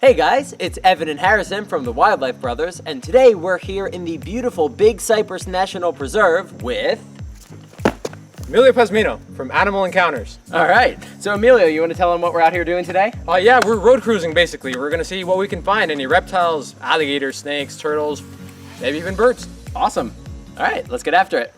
Hey guys, it's Evan and Harrison from the Wildlife Brothers, and today we're here in the beautiful Big Cypress National Preserve with... Emilio Pazmiño from Animal Encounters. Alright, so Emilio, you want to tell them what we're out here doing today? Yeah, we're road cruising basically. We're gonna see what we can find. Any reptiles, alligators, snakes, turtles, maybe even birds. Awesome. Alright, let's get after it.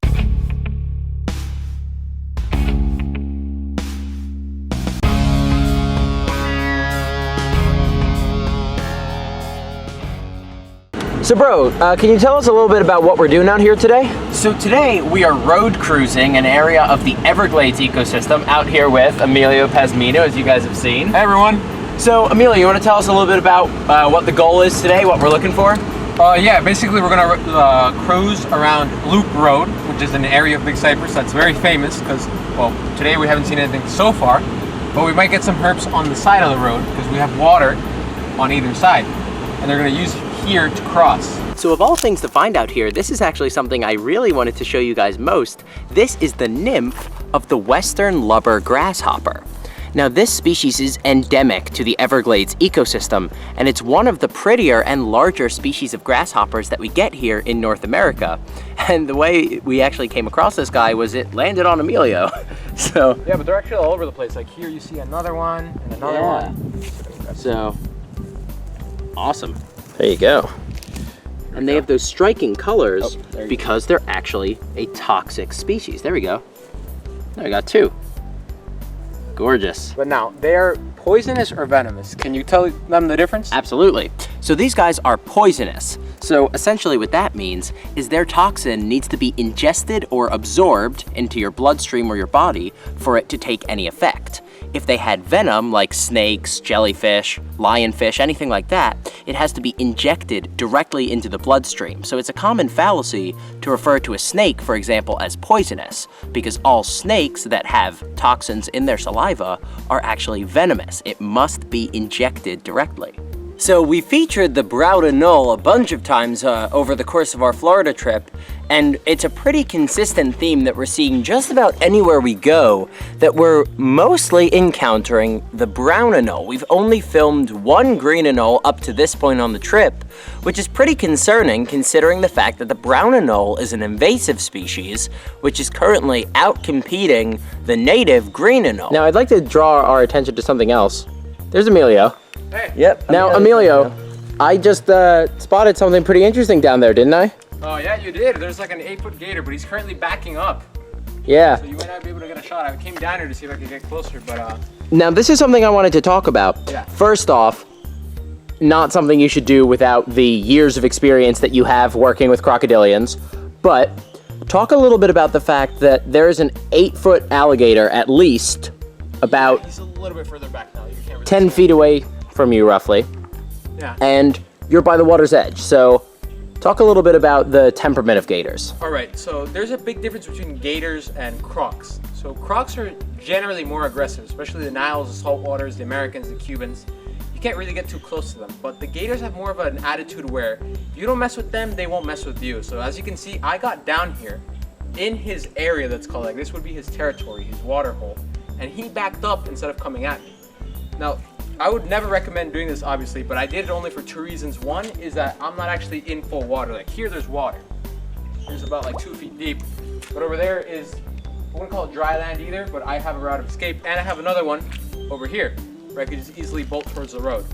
So bro, can you tell us a little bit about what we're doing out here today? So today we are road cruising an area of the Everglades ecosystem out here with Emilio Pazmiño, as you guys have seen. Hey everyone. So Emilio, you want to tell us a little bit about what the goal is today, what we're looking for? Yeah, basically we're gonna cruise around Loop Road, which is an area of Big Cypress that's very famous because, well, today we haven't seen anything so far, but we might get some herps on the side of the road because we have water on either side, and they're gonna use here to cross. So of all things to find out here, this is actually something I really wanted to show you guys most. This is the nymph of the western Lubber grasshopper. Now this species is endemic to the Everglades ecosystem, and it's one of the prettier and larger species of grasshoppers that we get here in North America. And the way we actually came across this guy was it landed on Emilio. So yeah, but they're actually all over the place. Like here you see another one and another one. So awesome. There you go. And they have those striking colors because they're actually a toxic species. There we go. There we got two. Gorgeous. But now, they're poisonous or venomous? Can you tell them the difference? Absolutely. So these guys are poisonous. So essentially what that means is their toxin needs to be ingested or absorbed into your bloodstream or your body for it to take any effect. If they had venom, like snakes, jellyfish, lionfish, anything like that, it has to be injected directly into the bloodstream. So it's a common fallacy to refer to a snake, for example, as poisonous, because all snakes that have toxins in their saliva are actually venomous. It must be injected directly. So we featured the brown anole a bunch of times over the course of our Florida trip, and it's a pretty consistent theme that we're seeing just about anywhere we go, that we're mostly encountering the brown anole. We've only filmed one green anole up to this point on the trip, which is pretty concerning considering the fact that the brown anole is an invasive species, which is currently out-competing the native green anole. Now I'd like to draw our attention to something else. There's Emilio. Hey. Yep. Now, Emilio, I just spotted something pretty interesting down there, didn't I? Oh yeah, you did. There's like an 8-foot gator, but he's currently backing up. Yeah. So you might not be able to get a shot. I came down here to see if I could get closer, but Now, this is something I wanted to talk about. Yeah. First off, not something you should do without the years of experience that you have working with crocodilians, but talk a little bit about the fact that there is an 8-foot alligator at least about he's a little bit further back now. You can't really 10 feet away from you, roughly. Yeah. And you're by the water's edge, so talk a little bit about the temperament of gators. All right, so there's a big difference between gators and crocs. So crocs are generally more aggressive, especially the Niles, the saltwaters, the Americans, the Cubans. You can't really get too close to them, but the gators have more of an attitude where if you don't mess with them, they won't mess with you. So as you can see, I got down here in his area that's called, like this would be his territory, his water hole, and he backed up instead of coming at me. Now, I would never recommend doing this, obviously, but I did it only for two reasons. One is that I'm not actually in full water. Like here, there's water. Here's about like 2 feet deep. But over there is, I wouldn't call it dry land either, but I have a route of escape. And I have another one over here, where I could just easily bolt towards the road.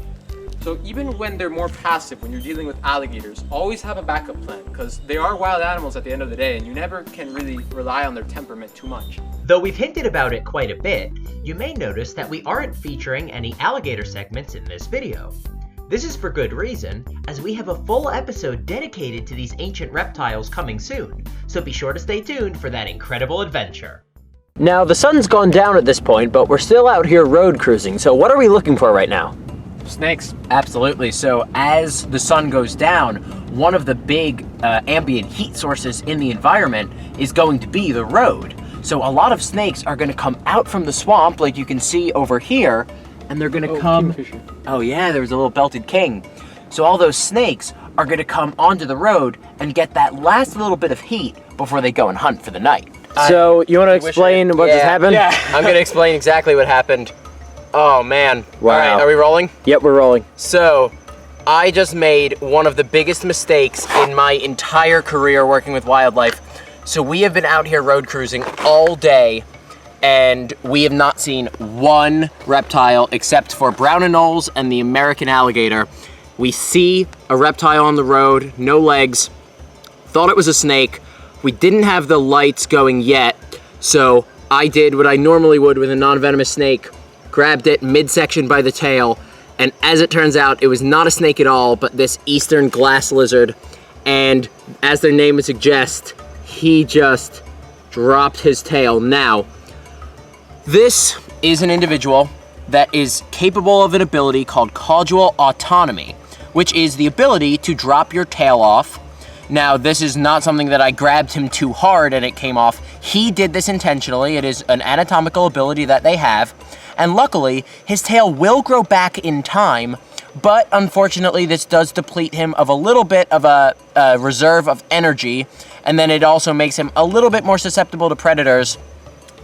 So even when they're more passive, when you're dealing with alligators, always have a backup plan, because they are wild animals at the end of the day, and you never can really rely on their temperament too much. Though we've hinted about it quite a bit, you may notice that we aren't featuring any alligator segments in this video. This is for good reason, as we have a full episode dedicated to these ancient reptiles coming soon, so be sure to stay tuned for that incredible adventure. Now, the sun's gone down at this point, but we're still out here road cruising, so what are we looking for right now? Snakes. Absolutely. So as the sun goes down, one of the big ambient heat sources in the environment is going to be the road. So a lot of snakes are going to come out from the swamp, like you can see over here, and they're going to come... Kingfisher. Oh yeah, there was a little belted king. So all those snakes are going to come onto the road and get that last little bit of heat before they go and hunt for the night. So you want to explain what just happened? Yeah. I'm going to explain exactly what happened. Oh man. Wow. All right, are we rolling? Yep, we're rolling. So, I just made one of the biggest mistakes in my entire career working with wildlife. So we have been out here road cruising all day, and we have not seen one reptile except for brown anoles and the American alligator. We see a reptile on the road, no legs, thought it was a snake. We didn't have the lights going yet, so I did what I normally would with a non-venomous snake, grabbed it midsection by the tail, and as it turns out, it was not a snake at all, but this eastern glass lizard. And as their name would suggest, he just dropped his tail. Now, this is an individual that is capable of an ability called caudal autonomy, which is the ability to drop your tail off. Now, this is not something that I grabbed him too hard and it came off. He did this intentionally. It is an anatomical ability that they have. And luckily, his tail will grow back in time, but unfortunately, this does deplete him of a little bit of a reserve of energy, and then it also makes him a little bit more susceptible to predators.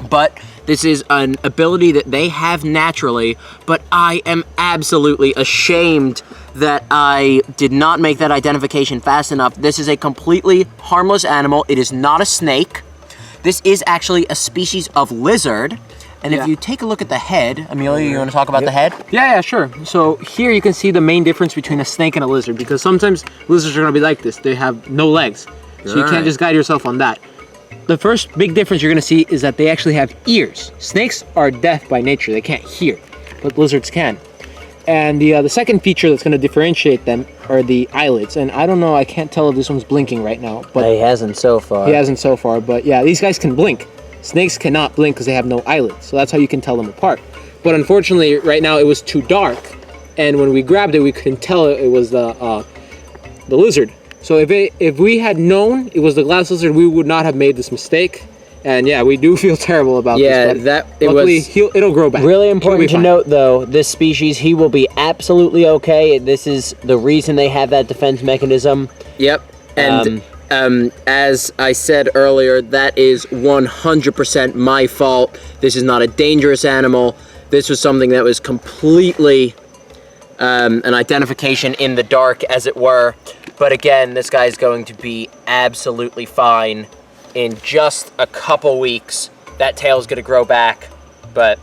But this is an ability that they have naturally, but I am absolutely ashamed that I did not make that identification fast enough. This is a completely harmless animal. It is not a snake. This is actually a species of lizard. And if you take a look at the head, Emilio, you want to talk about the head? Yeah, sure. So here you can see the main difference between a snake and a lizard, because sometimes lizards are going to be like this. They have no legs. So you can't just guide yourself on that. The first big difference you're going to see is that they actually have ears. Snakes are deaf by nature. They can't hear, but lizards can. And the second feature that's going to differentiate them are the eyelids. And I don't know, I can't tell if this one's blinking right now. But He hasn't so far. He hasn't so far, but yeah, these guys can blink. Snakes cannot blink because they have no eyelids. So that's how you can tell them apart. But unfortunately, right now it was too dark. And when we grabbed it, we couldn't tell it was the lizard. So if we had known it was the glass lizard, we would not have made this mistake. And yeah, we do feel terrible about this. Yeah, luckily, it'll grow back. Really important to note, though, this species, he will be absolutely okay. This is the reason they have that defense mechanism. Yep. And as I said earlier, that is 100% my fault. This is not a dangerous animal. This was something that was completely an identification in the dark, as it were. But again, this guy's going to be absolutely fine. In just a couple weeks, that tail's gonna grow back. But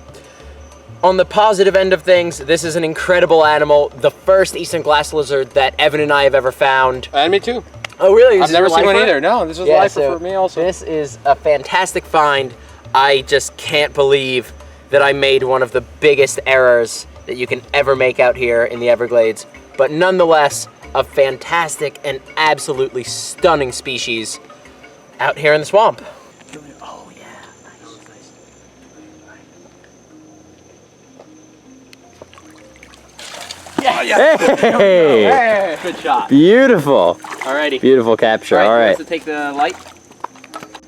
on the positive end of things, this is an incredible animal. The first eastern glass lizard that Evan and I have ever found. And me too. Oh really? I've never seen one either. No, this was lifer for me also. This is a fantastic find. I just can't believe that I made one of the biggest errors that you can ever make out here in the Everglades. But nonetheless, a fantastic and absolutely stunning species out here in the swamp. Oh yeah, nice. Hey! Good shot. Beautiful. Alrighty. Beautiful capture. All right. To take the light.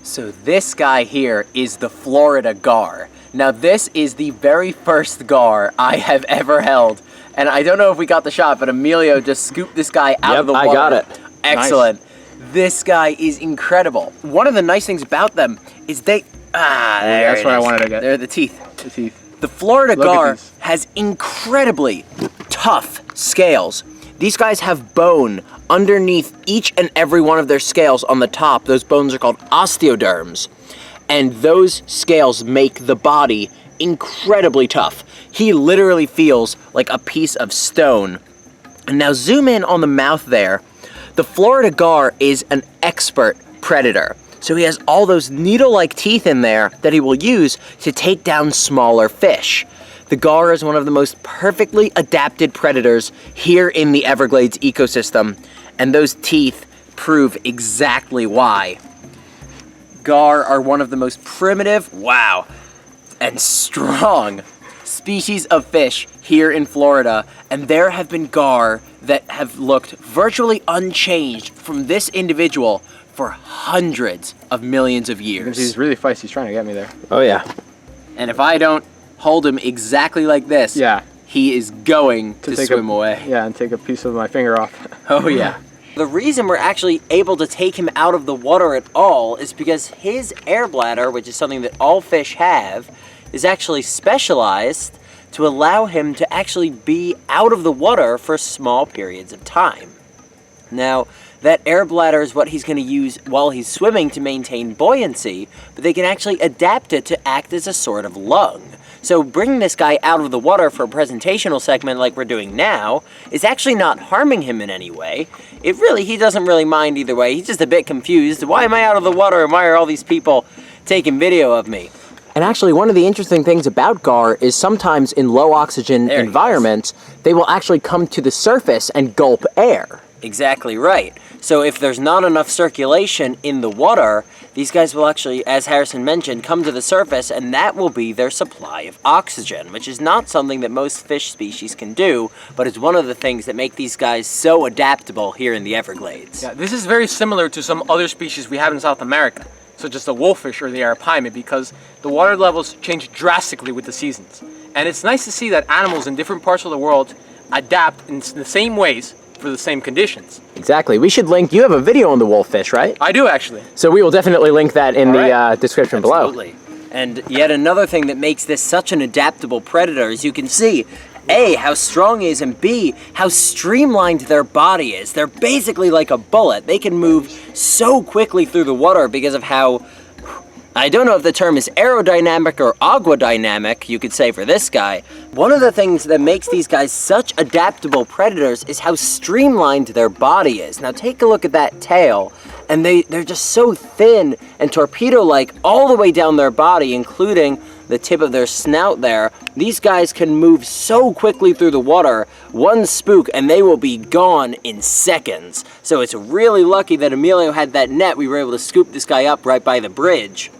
So this guy here is the Florida gar. Now this is the very first gar I have ever held. And I don't know if we got the shot, but Emilio just scooped this guy out of the water. I got it. Excellent. Nice. This guy is incredible. One of the nice things about them is they... that's what I wanted to get. They're the teeth. The teeth. The Florida gar has incredibly tough scales. These guys have bone underneath each and every one of their scales on the top. Those bones are called osteoderms. And those scales make the body incredibly tough. He literally feels like a piece of stone. And now zoom in on the mouth there. The Florida gar is an expert predator. So he has all those needle-like teeth in there that he will use to take down smaller fish. The gar is one of the most perfectly adapted predators here in the Everglades ecosystem, and those teeth prove exactly why. Gar are one of the most primitive, and strong species of fish here in Florida, and there have been gar that have looked virtually unchanged from this individual for hundreds of millions of years. He's really feisty. He's trying to get me there. Oh yeah. And if I don't hold him exactly like this, he is going to swim away. Yeah, and take a piece of my finger off. Oh yeah. The reason we're actually able to take him out of the water at all is because his air bladder, which is something that all fish have, is actually specialized to allow him to actually be out of the water for small periods of time. Now, that air bladder is what he's going to use while he's swimming to maintain buoyancy, but they can actually adapt it to act as a sort of lung. So bringing this guy out of the water for a presentational segment like we're doing now is actually not harming him in any way. He doesn't really mind either way. He's just a bit confused. Why am I out of the water and why are all these people taking video of me? And actually, one of the interesting things about Gar is sometimes in low oxygen environments, they will actually come to the surface and gulp air. Exactly right. So if there's not enough circulation in the water, these guys will actually, as Harrison mentioned, come to the surface, and that will be their supply of oxygen, which is not something that most fish species can do, but it's one of the things that make these guys so adaptable here in the Everglades. Yeah, this is very similar to some other species we have in South America, such as the wolffish or the arapaima, because the water levels change drastically with the seasons. And it's nice to see that animals in different parts of the world adapt in the same ways for the same conditions. Exactly. We should link, you have a video on the wolffish, right? I do, actually. So we will definitely link that in the description below. Absolutely. And yet another thing that makes this such an adaptable predator is you can see, A, how strong he is, and B, how streamlined their body is. They're basically like a bullet. They can move so quickly through the water because of how, I don't know if the term is aerodynamic or aquadynamic, you could say for this guy. One of the things that makes these guys such adaptable predators is how streamlined their body is. Now take a look at that tail, and they're just so thin and torpedo-like all the way down their body, including the tip of their snout there. These guys can move so quickly through the water, one spook, and they will be gone in seconds. So it's really lucky that Emilio had that net. We were able to scoop this guy up right by the bridge.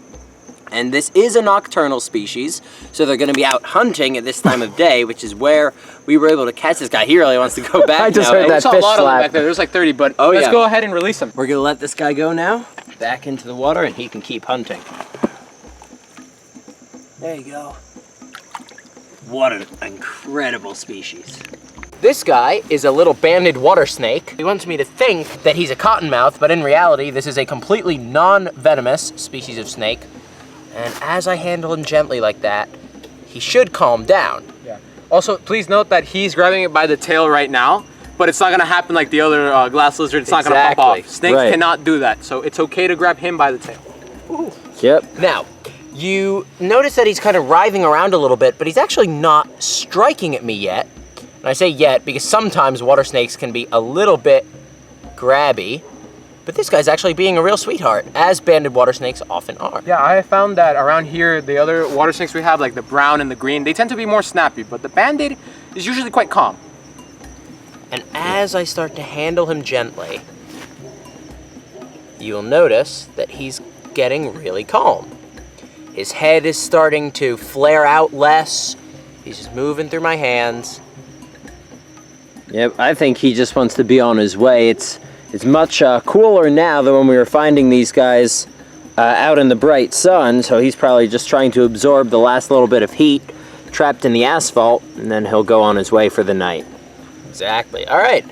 And this is a nocturnal species, so they're going to be out hunting at this time of day, which is where we were able to catch this guy. He really wants to go back. I just now. heard that We saw fish a lot of them slap. back there. There's like 30, but let's go ahead and release them. We're going to let this guy go now, back into the water, and he can keep hunting. There you go. What an incredible species. This guy is a little banded water snake. He wants me to think that he's a cottonmouth, but in reality, this is a completely non-venomous species of snake. And as I handle him gently like that, he should calm down. Yeah. Also, please note that he's grabbing it by the tail right now, but it's not gonna happen like the other glass lizard. It's not gonna pop off. Snakes cannot do that, so it's okay to grab him by the tail. Ooh. Yep. Now, you notice that he's kind of writhing around a little bit, but he's actually not striking at me yet. And I say yet because sometimes water snakes can be a little bit grabby, but this guy's actually being a real sweetheart, as banded water snakes often are. Yeah, I found that around here, the other water snakes we have, like the brown and the green, they tend to be more snappy, but the banded is usually quite calm. And as I start to handle him gently, you'll notice that he's getting really calm. His head is starting to flare out less. He's just moving through my hands. Yep, I think he just wants to be on his way. It's much cooler now than when we were finding these guys out in the bright sun, so he's probably just trying to absorb the last little bit of heat trapped in the asphalt, and then he'll go on his way for the night. Exactly. All right.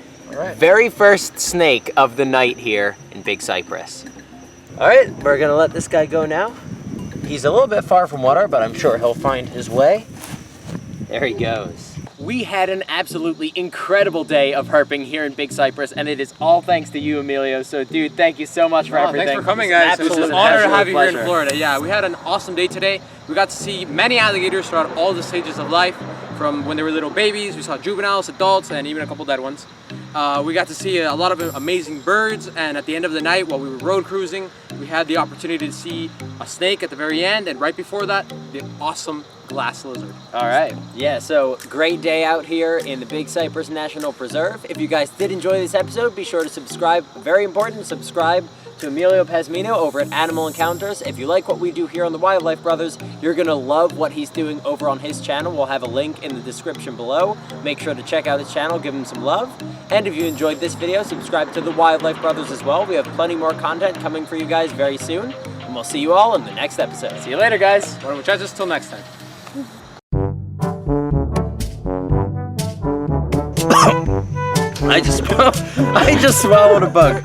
Very first snake of the night here in Big Cypress. All right, we're gonna let this guy go now. He's a little bit far from water, but I'm sure he'll find his way. There he goes. We had an absolutely incredible day of herping here in Big Cypress, and it is all thanks to you, Emilio. So, dude, thank you so much for everything. Thanks for coming, guys. It was an honor to have you here in Florida. Yeah, we had an awesome day today. We got to see many alligators throughout all the stages of life, from when they were little babies. We saw juveniles, adults, and even a couple dead ones. We got to see a lot of amazing birds, and at the end of the night, while we were road cruising, we had the opportunity to see a snake at the very end, and right before that, the awesome glass lizard. All right, yeah, so great day out here in the Big Cypress National Preserve. If you guys did enjoy this episode, be sure to subscribe. Very important, subscribe to Emilio Pazmiño over at Animal Encounters. If you like what we do here on the Wildlife Brothers, you're gonna love what he's doing over on his channel. We'll have a link in the description below. Make sure to check out his channel, give him some love. And if you enjoyed this video, subscribe to the Wildlife Brothers as well. We have plenty more content coming for you guys very soon. And we'll see you all in the next episode. See you later, guys. Muchachos, till next time. I just swallowed a bug.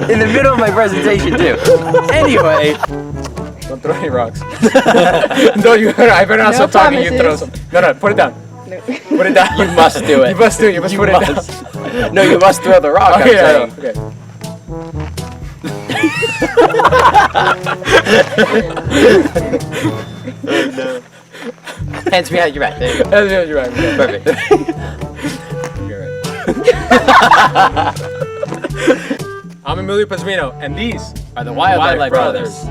In the middle of my presentation too. Anyway. Don't throw any rocks. No, I better not stop talking. You throw some. No, put it down. No. Put it down. You must do it. You must do it. You must put it down. No, you must throw the rock. Okay, I'm saying. okay. No. Hands behind your back. There you go. You're right. Perfect. I'm Emilio Pazmiño, and these Are the Wildlife Brothers.